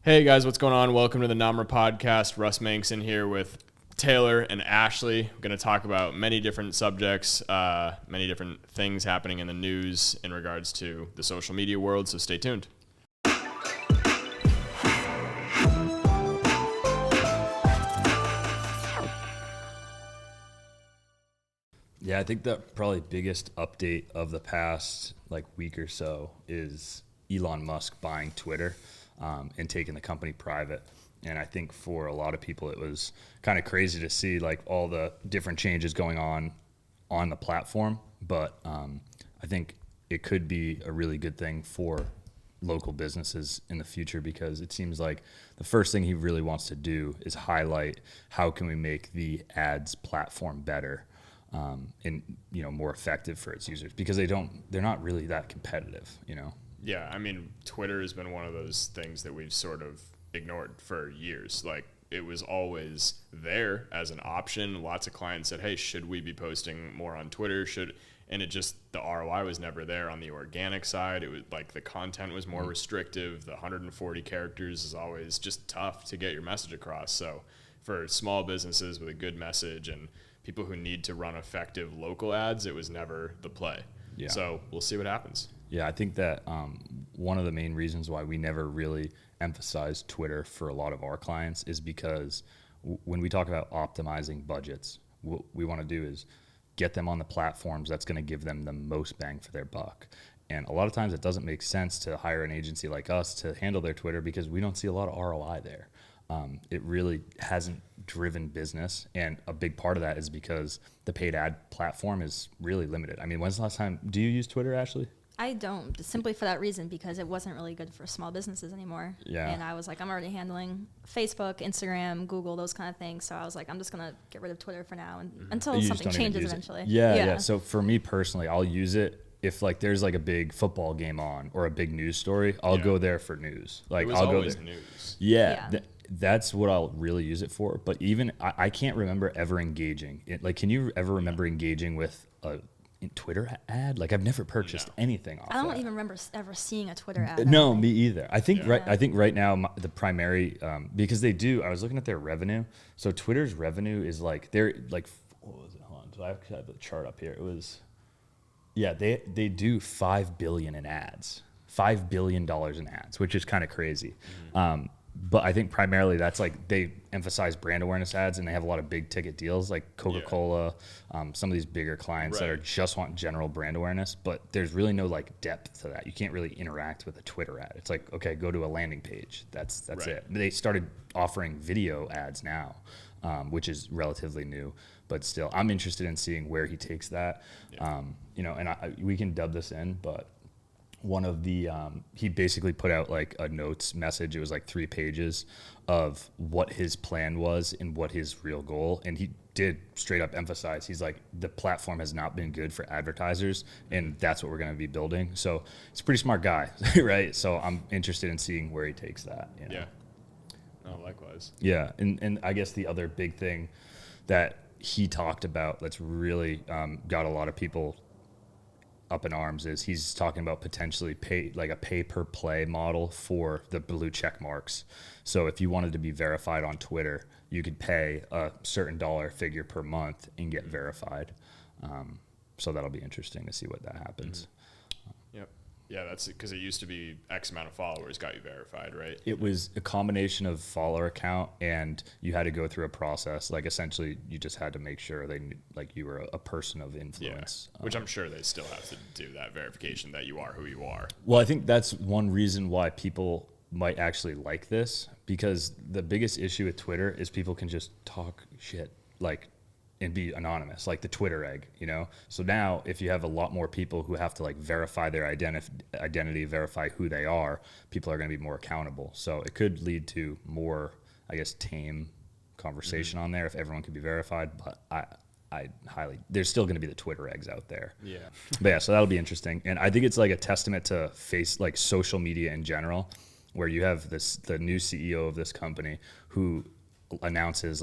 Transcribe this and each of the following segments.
Hey guys, what's going on? Welcome to the Namra podcast. Russ Mankson here with Taylor and Ashley. We're going to talk about many different subjects, many different things happening in the news in regards to the social media world, so stay tuned. Yeah, I think the probably biggest update of the past week or so is Elon Musk buying Twitter and taking the company private. And I think for a lot of people, it was kind of crazy to see all the different changes going on the platform. But I think it could be a really good thing for local businesses in the future, because it seems like the first thing he really wants to do is highlight how can we make the ads platform better. And more effective for its users, because they're not really that competitive. Yeah, I mean, Twitter has been one of those things that we've sort of ignored for years. It was always there as an option. Lots of clients said, hey, should we be posting more on Twitter? And the ROI was never there on the organic side. It was the content was more restrictive. The 140 characters is always just tough to get your message across. So for small businesses with a good message and people who need to run effective local ads, it was never the play. Yeah. So we'll see what happens. Yeah, I think that one of the main reasons why we never really emphasized Twitter for a lot of our clients is because when we talk about optimizing budgets, what we want to do is get them on the platforms that's going to give them the most bang for their buck. And a lot of times it doesn't make sense to hire an agency like us to handle their Twitter, because we don't see a lot of ROI there. It really hasn't driven business, and a big part of that is because the paid ad platform is really limited. I mean, when's the last time, do you use Twitter, Ashley? I don't, simply for that reason, because it wasn't really good for small businesses anymore. Yeah. And I was like, I'm already handling Facebook, Instagram, Google, those kind of things. So I was like, I'm just going to get rid of Twitter for now until something changes eventually. Yeah. So for me personally, I'll use it if there's a big football game on or a big news story. I'll go there for news. It was I'll always go there. News. Yeah. That's what I'll really use it for. But even I can't remember ever engaging. Can you ever remember engaging with a Twitter ad? I've never purchased anything off. I don't even remember ever seeing a Twitter ad. No, me either. I think right now the primary because they do. I was looking at their revenue. So Twitter's revenue is they're what was it? Hold on. So I actually have the chart up here. It was they do $5 billion in ads. $5 billion in ads, which is kind of crazy. Mm-hmm. But I think primarily that's they emphasize brand awareness ads, and they have a lot of big ticket deals like Coca-Cola, some of these bigger clients that just want general brand awareness, but there's really no depth to that. You can't really interact with a Twitter ad. It's okay, go to a landing page. That's it. They started offering video ads now, which is relatively new, but still I'm interested in seeing where he takes that. Yeah. And we can dub this in, but one of the he basically put out a notes message. It was 3 pages of what his plan was and what his real goal, and he did straight up emphasize, he's the platform has not been good for advertisers, and that's what we're going to be building. So he's a pretty smart guy, right? So I'm interested in seeing where he takes that. Yeah. Oh, likewise. Yeah, and I guess the other big thing that he talked about that's really got a lot of people up in arms is he's talking about potentially a pay per play model for the blue check marks. So if you wanted to be verified on Twitter, you could pay a certain dollar figure per month and get verified. So that'll be interesting to see what that happens. Yep. Yeah, that's because it used to be X amount of followers got you verified, right? It was a combination of follower count, and you had to go through a process. Essentially, you just had to make sure they you were a person of influence. Yeah. Which I'm sure they still have to do that verification that you are who you are. Well, I think that's one reason why people might actually like this, because the biggest issue with Twitter is people can just talk shit and be anonymous, the Twitter egg, So now if you have a lot more people who have to verify their identity, verify who they are, people are going to be more accountable. So it could lead to more, I guess, tame conversation on there if everyone could be verified. But there's still going to be the Twitter eggs out there. Yeah. But yeah, so that'll be interesting. And I think it's a testament to social media in general, where you have the new CEO of this company who announces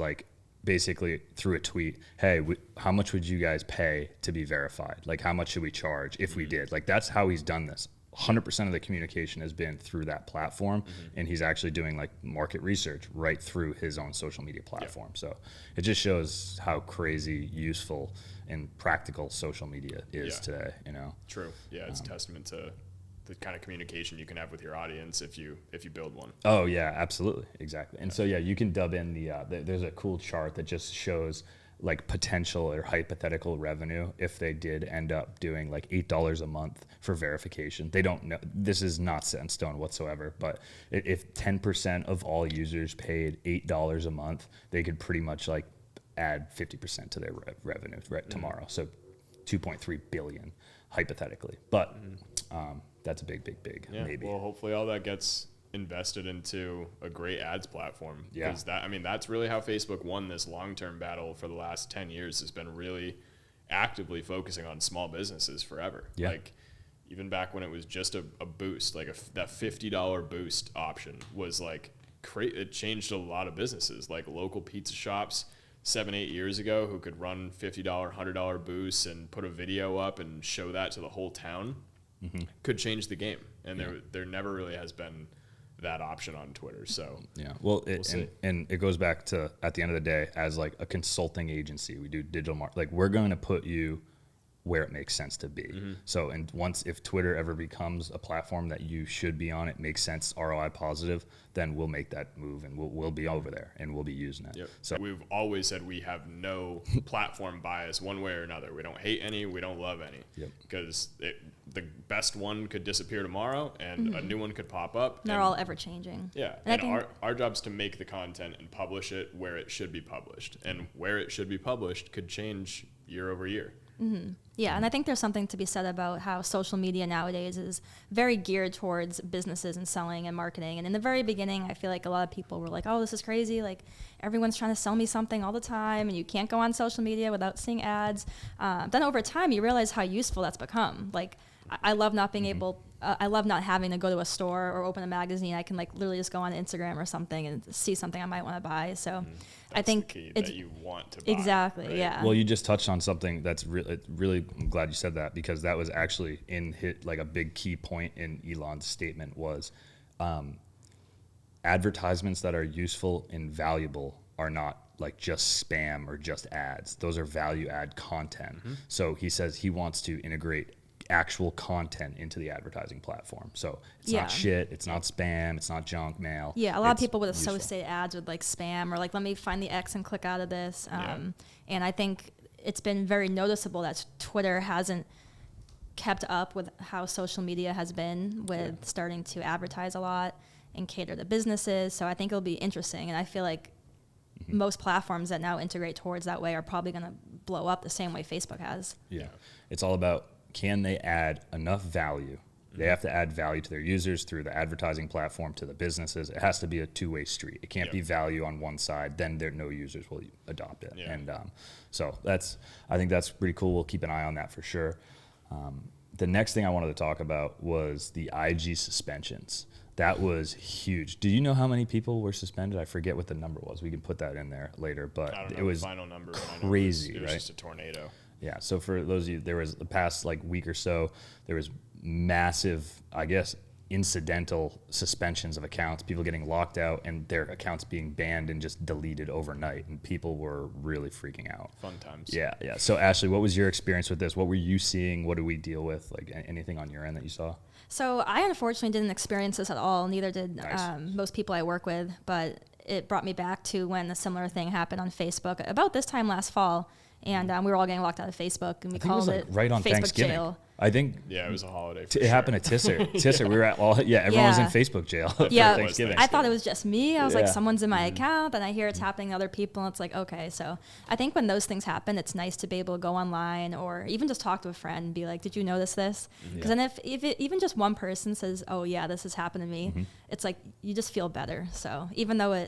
basically through a tweet, hey, how much would you guys pay to be verified? How much should we charge if we did? That's how he's done this. 100% of the communication has been through that platform, and he's actually doing like market research right through his own social media platform. So it just shows how crazy useful and practical social media is today, you know. True. Yeah, it's a testament to the kind of communication you can have with your audience if you build one. Oh yeah, absolutely, exactly. And so you can dub in there's a cool chart that just shows like potential or hypothetical revenue if they did end up doing like $8 a month for verification. They don't know, this is not set in stone whatsoever, but if 10% of all users paid $8 a month, they could pretty much like add 50% to their revenue tomorrow. So 2.3 billion hypothetically, but that's a big maybe. Well, hopefully all that gets invested into a great ads platform, because that's really how Facebook won this long-term battle for the last 10 years, has been really actively focusing on small businesses forever. Like even back when it was just a boost, like that $50 boost option was like it changed a lot of businesses, like local pizza shops 7-8 years ago who could run $50 $100 boosts and put a video up and show that to the whole town could change the game. And there never really has been that option on Twitter. So we'll see. And it goes back to, at the end of the day, as like a consulting agency, we do digital marketing. Like we're going to put you where it makes sense to be. So, and if Twitter ever becomes a platform that you should be on, it makes sense, ROI positive, then we'll make that move and we'll be over there and we'll be using it. So we've always said we have no platform bias one way or another. We don't hate any, we don't love any, because the best one could disappear tomorrow and a new one could pop up. They're all ever changing. Yeah. And our job's to make the content and publish it where it should be published, and where it should be published could change year over year. Yeah, and I think there's something to be said about how social media nowadays is very geared towards businesses and selling and marketing. And in the very beginning, I feel like a lot of people were like, oh, this is crazy. Like everyone's trying to sell me something all the time and you can't go on social media without seeing ads. Then over time, you realize how useful that's become. Like I love not being able, I love not having to go to a store or open a magazine. I can like literally just go on Instagram or something and see something I might want to buy. So that's I think the key, that you want to buy. Exactly. Right? Yeah. Well, you just touched on something that's really, I'm glad you said that, because that was actually like a big key point in Elon's statement was advertisements that are useful and valuable are not like just spam or just ads. Those are value add content. So he says he wants to integrate actual content into the advertising platform. So it's not shit, it's not spam, it's not junk mail. Yeah, a lot of people would associate ads with like spam or like, let me find the X and click out of this. And I think it's been very noticeable that Twitter hasn't kept up with how social media has been with starting to advertise a lot and cater to businesses. So I think it'll be interesting. And I feel like most platforms that now integrate towards that way are probably going to blow up the same way Facebook has. Yeah. It's all about, can they add enough value? They have to add value to their users through the advertising platform to the businesses. It has to be a two-way street. It can't be value on one side, then no users will adopt it. And so I think that's pretty cool. We'll keep an eye on that for sure. The next thing I wanted to talk about was the IG suspensions. That was huge. Do you know how many people were suspended? I forget what the number was. We can put that in there later, but I don't know it was the final number. crazy, It was right? just a tornado. Yeah, so for those of you, there was the past like week or so, there was massive, I guess, incidental suspensions of accounts, people getting locked out and their accounts being banned and just deleted overnight, and people were really freaking out. Fun times. Yeah. So Ashley, what was your experience with this? What were you seeing? What do we deal with? Like anything on your end that you saw? So I unfortunately didn't experience this at all. Neither did most people I work with, but it brought me back to when a similar thing happened on Facebook about this time last fall. And we were all getting locked out of Facebook, and we called it right on Facebook Thanksgiving. jail. I think it was a holiday. It happened at Tisser. We were at everyone was in Facebook jail for Thanksgiving. I thought it was just me. I was like, someone's in my account, and I hear it's happening to other people, and it's like, okay. So I think when those things happen, it's nice to be able to go online or even just talk to a friend and be like, did you notice this? Because then if even just one person says, oh yeah, this has happened to me, it's like you just feel better. So even though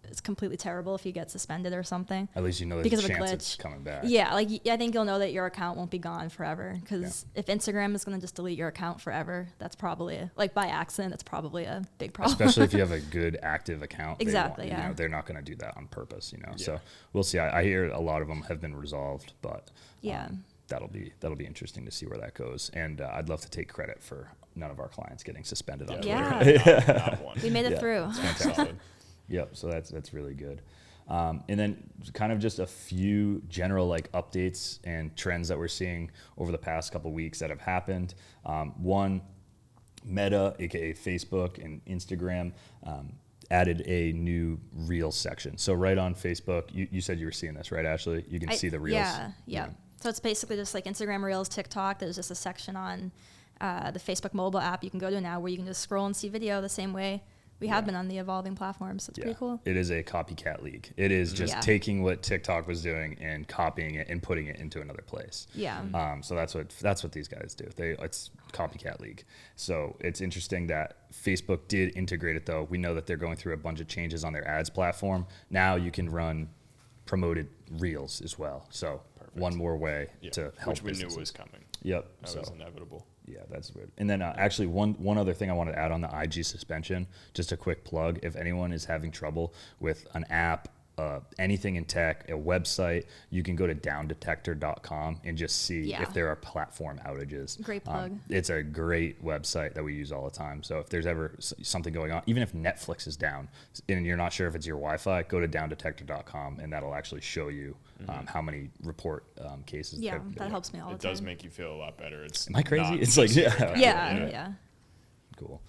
it's completely terrible if you get suspended or something. At least you know there's a chance it's coming back. Yeah, like I think you'll know that your account won't be gone forever, because if Instagram is going to just delete your account forever, that's probably like by accident. That's probably a big problem. Especially if you have a good active account. Exactly. You know, they're not going to do that on purpose. So we'll see. I hear a lot of them have been resolved, but that'll be interesting to see where that goes. And I'd love to take credit for none of our clients getting suspended on Yeah, Twitter. Yeah. not one. We made it through. Solid. Yep. So that's really good. And then kind of just a few general like updates and trends that we're seeing over the past couple weeks that have happened. One, Meta, aka Facebook and Instagram, added a new Reels section. So right on Facebook, you said you were seeing this, right, Ashley? You can see the Reels. Yeah. So it's basically just like Instagram Reels, TikTok. There's just a section on the Facebook mobile app you can go to now where you can just scroll and see video the same way we have been on the evolving platforms. So it's pretty cool. It is a copycat league. It is just taking what TikTok was doing and copying it and putting it into another place. Yeah. So that's what these guys do. It's copycat league. So it's interesting that Facebook did integrate it though. We know that they're going through a bunch of changes on their ads platform. Now you can run promoted Reels as well. So one more way to help. Which we businesses. knew was coming. Yep. That was inevitable. Yeah, that's weird. And then actually one other thing I wanted to add on the IG suspension, just a quick plug. If anyone is having trouble with an app, anything in tech, a website, you can go to downdetector.com and just see if there are platform outages. Great plug. It's a great website that we use all the time. So if there's ever something going on, even if Netflix is down and you're not sure if it's your Wi-Fi, go to downdetector.com and that'll actually show you how many report cases. Yeah, that helps me all the It time. does make you feel a lot better. Am I crazy? not It's like, just Yeah. Cool.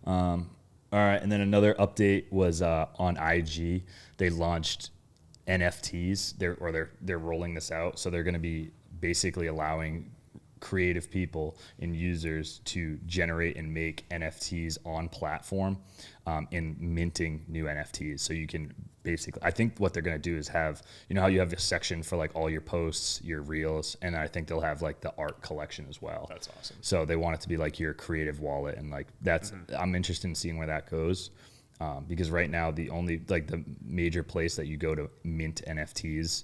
All right, and then another update was on IG. They launched NFTs. They're rolling this out, so they're going to be basically allowing creative people and users to generate and make NFTs on platform and minting new NFTs. So you can basically, I think what they're going to do is have, you know how you have a section for like all your posts, your reels, and I think they'll have like the art collection as well. That's awesome. So they want it to be like your creative wallet, and like that's, I'm interested in seeing where that goes. Because right now the only like the major place that you go to mint NFTs,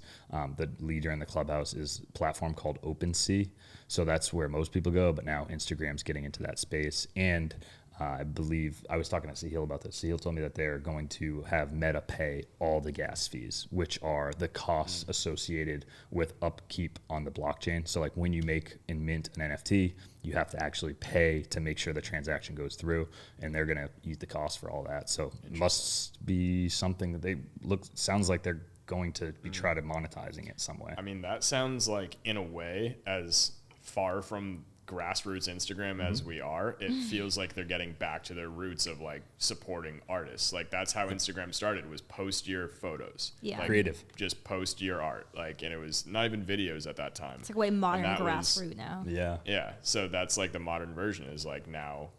the leader in the clubhouse is a platform called OpenSea. So that's where most people go, but now Instagram's getting into that space. And I believe I was talking to Sahil about this. Sahil told me that they're going to have Meta pay all the gas fees, which are the costs associated with upkeep on the blockchain. So like when you make and mint an NFT, you have to actually pay to make sure the transaction goes through, and they're going to eat the cost for all that. So it must be something that sounds like they're going to be try to monetizing it some way. I mean, that sounds like, in a way, as far from grassroots Instagram as we are, it feels like they're getting back to their roots of like supporting artists. Like that's how Instagram started, was post your photos. Yeah. Like, creative. Just post your art. Like, and it was not even videos at that time. It's like way modern that was- grassroots now. Yeah. Yeah. So that's like the modern version, is like now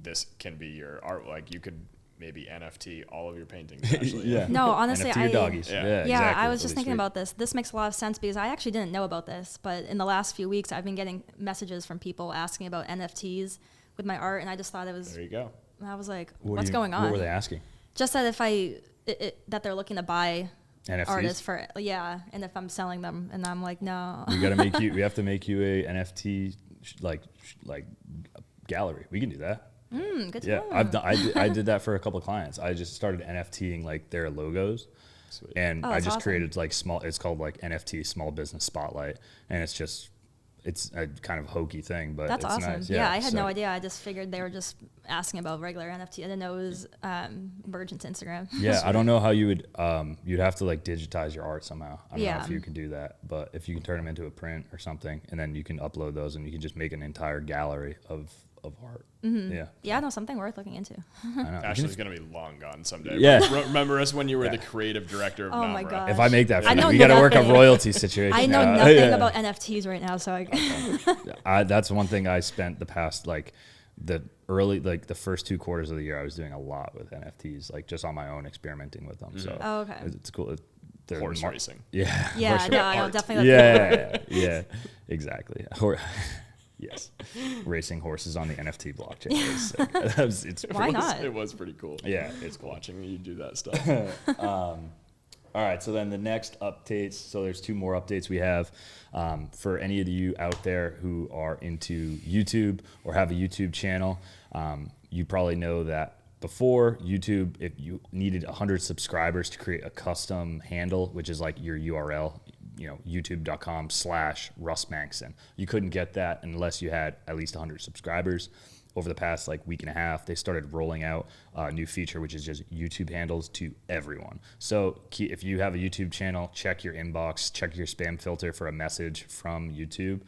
this can be your art. Like you could maybe NFT all of your paintings. Actually. Yeah. No, honestly, NFT your doggies. Yeah. Yeah, exactly. I was just Really thinking sweet. about this. This makes a lot of sense because I actually didn't know about this, but in the last few weeks, I've been getting messages from people asking about NFTs with my art, and I just thought it was. There you go. I was like, What "What's going on?" What were they asking? Just that if that they're looking to buy NFTs? artists for and if I'm selling them, and I'm like, no. We have to make you a NFT like gallery. We can do that. Good to Yeah, know. I did that for a couple of clients. I just started NFTing like their logos, Sweet. and Oh, I that's just awesome. created like it's called like NFT Small Business Spotlight, and it's a kind of hokey thing, but That's it's awesome. nice. Yeah, I had so- no idea. I just figured they were just asking about regular NFT. I didn't know it was merging to Instagram. Yeah, I don't know how you would. You'd have to like digitize your art somehow. I don't know Yeah. if you can do that, but if you can turn them into a print or something, and then you can upload those, and you can just make an entire gallery of art. Yeah, Yeah, no, something worth looking into. I know. Ashley's gonna be long gone someday. Yeah. Remember us when you were the creative director of Oh my Namra? God. If I make that, I for you, know we got to work a nothing. royalty situation. I know out. nothing Yeah. about NFTs right now, so That's one thing I spent the past the first 2 quarters of the year. I was doing a lot with NFTs, like just on my own, experimenting with them. So Oh, okay. it's cool. They're Horse racing. Yeah. yeah, horse no, I'll Art. definitely. yeah, exactly. Yes, racing horses on the NFT blockchain. Is sick. It's Why not? It was pretty cool. Yeah, it's cool. Watching you do that stuff. All right, so then the next updates. So there's 2 more updates we have for any of you out there who are into YouTube or have a YouTube channel. You probably know that before YouTube, if you needed 100 subscribers to create a custom handle, which is like your URL, youtube.com/Russ Manxon. You couldn't get that unless you had at least 100 subscribers. over the past like week and a half, they started rolling out a new feature, which is just YouTube handles to everyone. So if you have a YouTube channel, check your inbox, check your spam filter for a message from YouTube.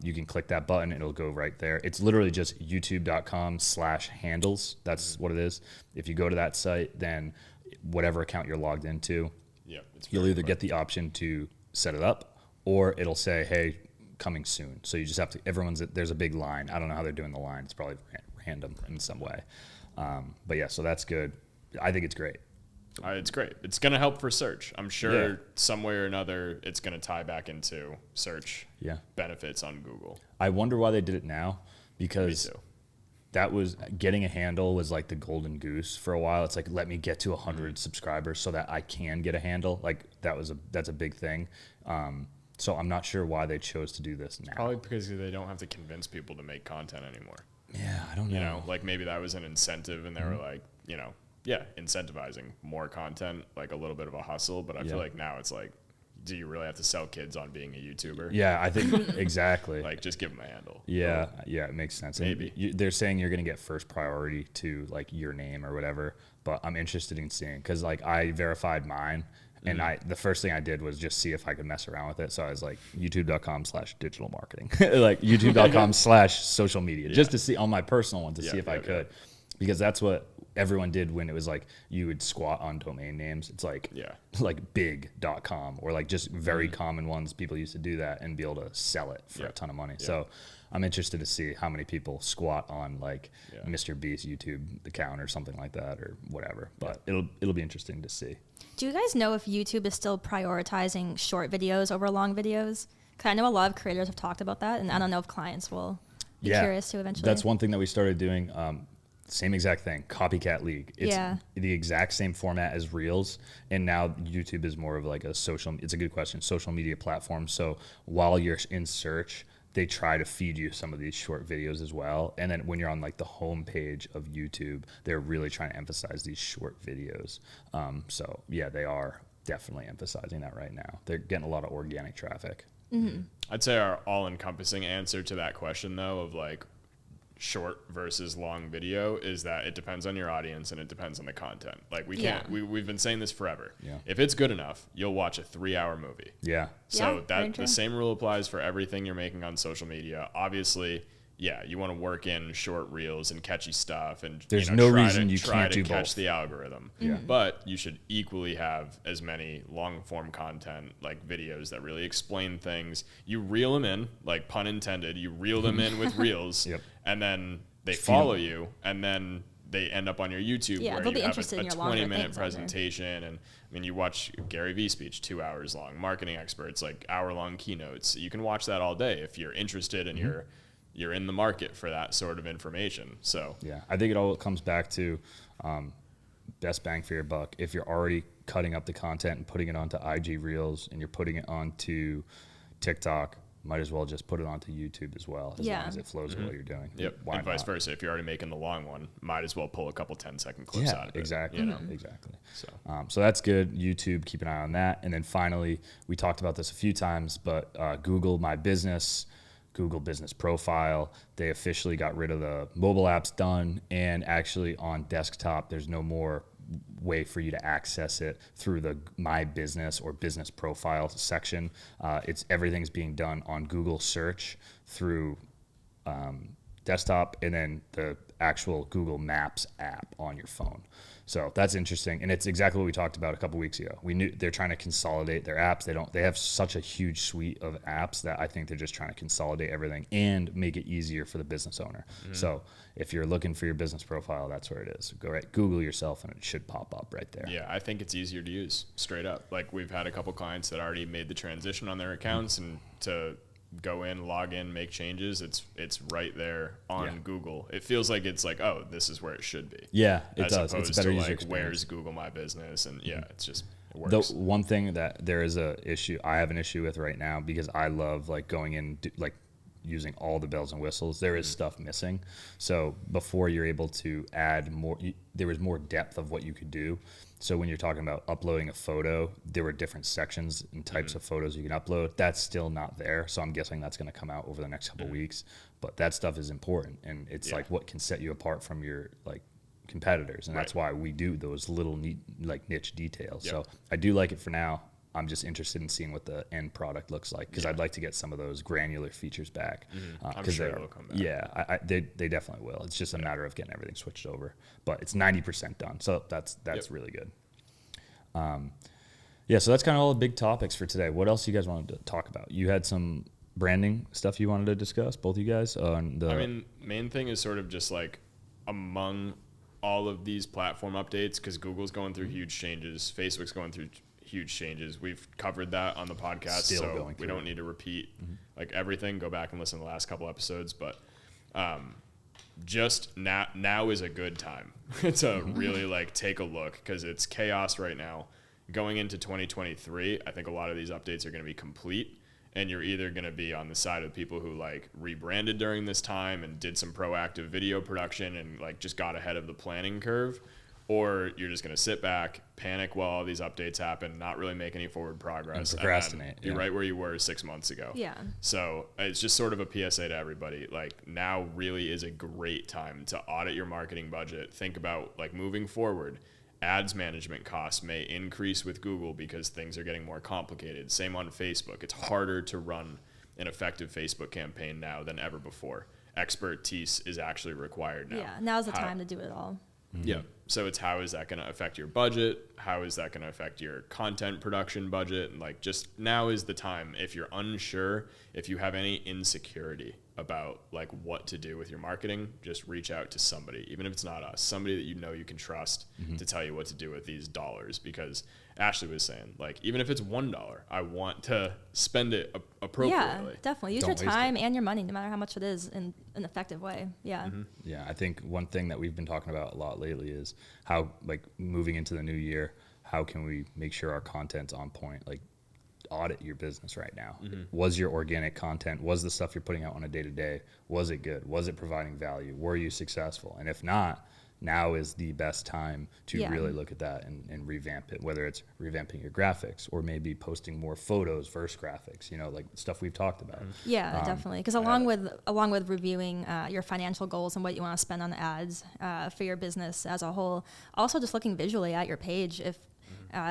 You can click that button. It'll go right there. It's literally just youtube.com/handles. That's what it is. If you go to that site, then whatever account you're logged into, you'll either get the option to set it up, or it'll say, hey, coming soon. So you just have to, there's a big line. I don't know how they're doing the line. It's probably random in some way. But yeah, so that's good. I think it's great. It's great. It's going to help for search. I'm sure some way or another it's going to tie back into search benefits on Google. I wonder why they did it now, because that was getting a handle was like the golden goose for a while. It's like, let me get to 100 subscribers so that I can get a handle. Like that's a big thing. So I'm not sure why they chose to do this now. Probably because they don't have to convince people to make content anymore. Yeah, I don't know. You know, like maybe that was an incentive and they were like, you know, incentivizing more content, like a little bit of a hustle. But I feel like now it's like, do you really have to sell kids on being a YouTuber? Yeah, I think exactly. Like just give them a handle. Yeah, it makes sense. Maybe. They're saying you're going to get first priority to like your name or whatever, but I'm interested in seeing, because like I verified mine. And the first thing I did was just see if I could mess around with it. So I was like, youtube.com/digital marketing, like youtube.com/social media, just to see on my personal one to see if I could, because that's what everyone did when it was like you would squat on domain names. It's like big.com or like just very common ones. People used to do that and be able to sell it for a ton of money. So I'm interested to see how many people squat on like Mr. Beast YouTube account or something like that or whatever. But it'll be interesting to see. Do you guys know if YouTube is still prioritizing short videos over long videos? Because I know a lot of creators have talked about that, and I don't know if clients will be curious to eventually. That's one thing that we started doing. Same exact thing, Copycat League. It's the exact same format as Reels, and now YouTube is more of like it's a good question, social media platform. So while you're in search, they try to feed you some of these short videos as well. And then when you're on like the home page of YouTube, they're really trying to emphasize these short videos. So yeah, they are definitely emphasizing that right now. They're getting a lot of organic traffic. Mm-hmm. I'd say our all-encompassing answer to that question, though, of like short versus long video, is that it depends on your audience and it depends on the content. Like we've been saying this forever. Yeah. If it's good enough, you'll watch a 3-hour movie. Yeah. So that the same rule applies for everything you're making on social media. Obviously, you want to work in short reels and catchy stuff, and there's no reason you can't do both. Try to catch the algorithm. Yeah. But you should equally have as many long form content, like videos that really explain things. You reel them in, like pun intended. You reel them in with reels, and then they follow you, and then they end up on your YouTube where you have a 20-minute presentation. And I mean, you watch Gary Vee speech, 2 hours long, marketing experts, like hour-long keynotes. You can watch that all day if you're interested and you're in the market for that sort of information. So yeah, I think it all comes back to best bang for your buck. If you're already cutting up the content and putting it onto IG Reels and you're putting it onto TikTok, might as well just put it onto YouTube as well, as long as it flows with what you're doing. Yep. Why and vice not? versa. If you're already making the long one, might as well pull a couple 10-second clips out of it. Exactly. You know? Exactly. So that's good. YouTube, keep an eye on that. And then finally, we talked about this a few times, but Google My Business, Google Business Profile, they officially got rid of the mobile apps done, and actually on desktop, there's no more way for you to access it through the My Business or Business Profile section. Everything's being done on Google Search through desktop, and then the actual Google Maps app on your phone. So that's interesting, and it's exactly what we talked about a couple weeks ago. We knew they're trying to consolidate their apps. They have such a huge suite of apps that I think they're just trying to consolidate everything and make it easier for the business owner. So if you're looking for your business profile, that's where it is. Go right, Google yourself, and it should pop up right there. Yeah, I think it's easier to use, straight up. Like we've had a couple clients that already made the transition on their accounts, and to go in, log in, make changes, it's right there on Google. It feels like it's like, oh, this is where it should be. Yeah, it as does. Opposed it's better to user like, experience. where's Google My Business? And it's just, it works. The one thing that there is I have an issue with right now, because I love like going in, like using all the bells and whistles, there is stuff missing. So before you're able to add more, there was more depth of what you could do. So when you're talking about uploading a photo, there were different sections and types of photos you can upload. That's still not there. So I'm guessing that's going to come out over the next couple weeks. But that stuff is important, and it's like what can set you apart from your like competitors, and that's why we do those little neat like niche details. So I do like it for now. I'm just interested in seeing what the end product looks like, because I'd like to get some of those granular features back. I'm sure they'll come back. Yeah, they definitely will. It's just a matter of getting everything switched over. But it's 90% done, so that's really good. Yeah, so that's kind of all the big topics for today. What else you guys wanted to talk about? You had some branding stuff you wanted to discuss, both of you guys? I mean, main thing is sort of just like among all of these platform updates, because Google's going through huge changes, Facebook's going through huge changes. We've covered that on the podcast, so we don't need to repeat like everything. Go back and listen to the last couple episodes, but just now is a good time to really like take a look, because it's chaos right now. Going into 2023, I think a lot of these updates are going to be complete, and you're either going to be on the side of people who like rebranded during this time and did some proactive video production and like just got ahead of the planning curve, or you're just going to sit back, panic while all these updates happen, not really make any forward progress, and procrastinate. You're right where you were 6 months ago. Yeah. So it's just sort of a PSA to everybody. Like, now really is a great time to audit your marketing budget. Think about like moving forward. Ads management costs may increase with Google because things are getting more complicated. Same on Facebook. It's harder to run an effective Facebook campaign now than ever before. Expertise is actually required now. Yeah, now's the time to do it all. Yeah. So it's how is that going to affect your budget? How is that going to affect your content production budget? And like, just now is the time. If you're unsure, if you have any insecurity about like what to do with your marketing, just reach out to somebody, even if it's not us, somebody that you know you can trust to tell you what to do with these dollars. Because Ashley was saying, like, even if it's $1, I want to spend it appropriately. Yeah, definitely. Use your time and your money, no matter how much it is, in an effective way. Yeah. Yeah, I think one thing that we've been talking about a lot lately is how, like, moving into the new year, how can we make sure our content's on point? Like, audit your business right now. Was your organic content, was the stuff you're putting out on a day-to-day, was it good? Was it providing value? Were you successful? And if not, now is the best time to really look at that and revamp it, whether it's revamping your graphics or maybe posting more photos versus graphics, you know, like stuff we've talked about. Yeah, definitely. Because along with reviewing your financial goals and what you want to spend on ads for your business as a whole, also just looking visually at your page. If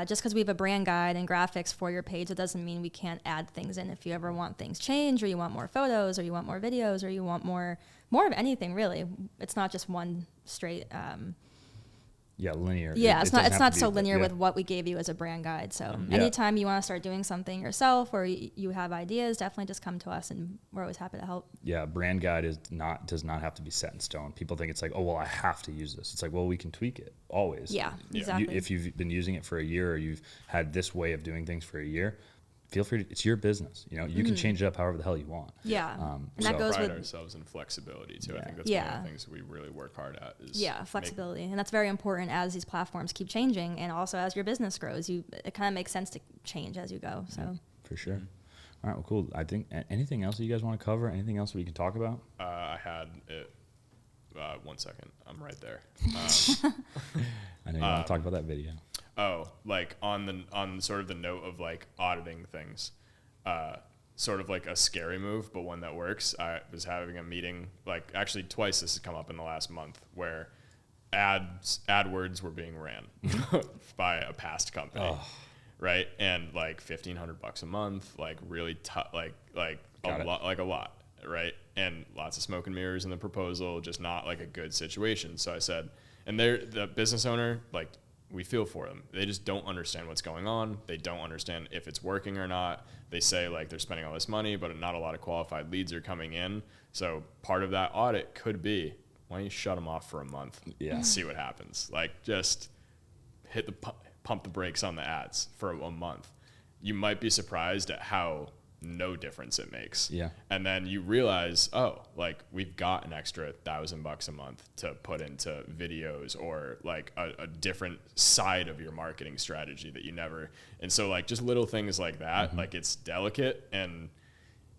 just because we have a brand guide and graphics for your page, it doesn't mean we can't add things in. If you ever want things changed, or you want more photos, or you want more videos, or you want more of anything, really. It's not just one straight. Linear. Yeah, it's not so linear with what we gave you as a brand guide. So anytime you want to start doing something yourself, or you have ideas, definitely just come to us, and we're always happy to help. Yeah, brand guide does not have to be set in stone. People think it's like, oh well, I have to use this. It's like, well, we can tweak it always. Yeah, exactly. If you've been using it for a year, or you've had this way of doing things for a year, feel free it's your business. You know, you can change it up however the hell you want. Yeah. And that goes with ourselves in flexibility too. I think that's one of the things we really work hard at is flexibility. And that's very important as these platforms keep changing, and also as your business grows. It kind of makes sense to change as you go. So for sure. All right, well, cool. I think anything else you guys want to cover? Anything else we can talk about? I had it. 1 second. I'm right there. I know you want to talk about that video. Oh, like on sort of the note of like auditing things, sort of like a scary move, but one that works. I was having a meeting, like actually twice this has come up in the last month, where AdWords were being ran by a past company, right? And like $1,500 a month, like really tough, like a lot, right? And lots of smoke and mirrors in the proposal, just not like a good situation. So I said, and the business owner, like, we feel for them. They just don't understand what's going on. They don't understand if it's working or not. They say like they're spending all this money, but not a lot of qualified leads are coming in. So part of that audit could be, why don't you shut them off for a month and see what happens? Like, just hit pump the brakes on the ads for a month. You might be surprised at how no difference it makes. Yeah. And then you realize, oh, like we've got an extra $1,000 a month to put into videos, or like a different side of your marketing strategy that you never. And so like just little things like that, like it's delicate, and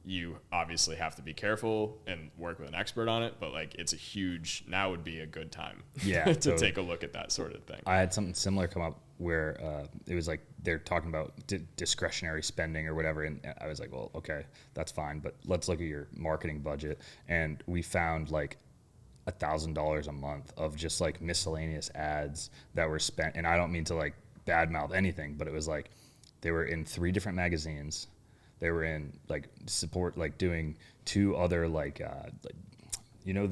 you obviously have to be careful and work with an expert on it, but like it's a huge, now would be a good time to take a look at that sort of thing. I had something similar come up where it was like they're talking about discretionary spending or whatever, and I was like, well, okay, that's fine, but let's look at your marketing budget. And we found like $1,000 a month of just like miscellaneous ads that were spent. And I don't mean to like badmouth anything, but it was like they were in 3 different magazines. They were in like support, like doing 2 other like you know,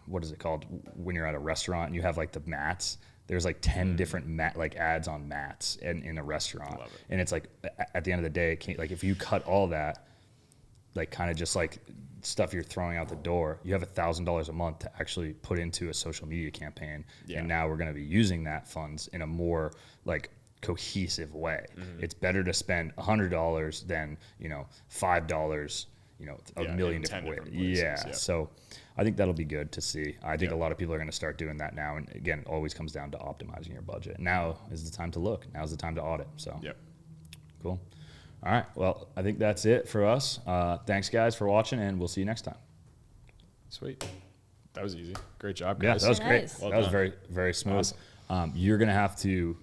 what is it called when you're at a restaurant and you have like the mats? There's like 10 different like ads on mats in a restaurant. Love it. And it's like at the end of the day, like if you cut all that, like kind of just like stuff you're throwing out the door, you have $1,000 a month to actually put into a social media campaign. Yeah. And now we're going to be using that funds in a more like cohesive way. It's better to spend $100 than, you know, $5, you know, a million different ways. Yeah. So I think that'll be good to see. I think a lot of people are going to start doing that now. And again, it always comes down to optimizing your budget. Now is the time to look. Now is the time to audit. So cool. All right. Well, I think that's it for us. Thanks guys for watching, and we'll see you next time. Sweet. That was easy. Great job, Yeah, guys. that was Very great. nice. Well That was done. very, very smooth. Awesome. You're going to have to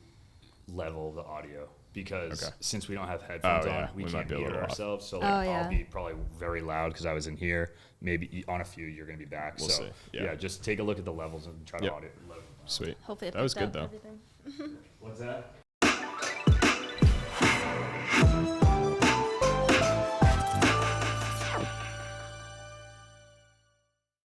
level the audio because since we don't have headphones on, we might can't be a hear little off. ourselves. So Oh, like, yeah. I'll be probably very loud because I was in here. Maybe on a few, you're going to be back. We'll so see. yeah, Yeah. just take a look at the levels and try to Yep. audit. Sweet. Hopefully it That was picked good up though. everything. What's that?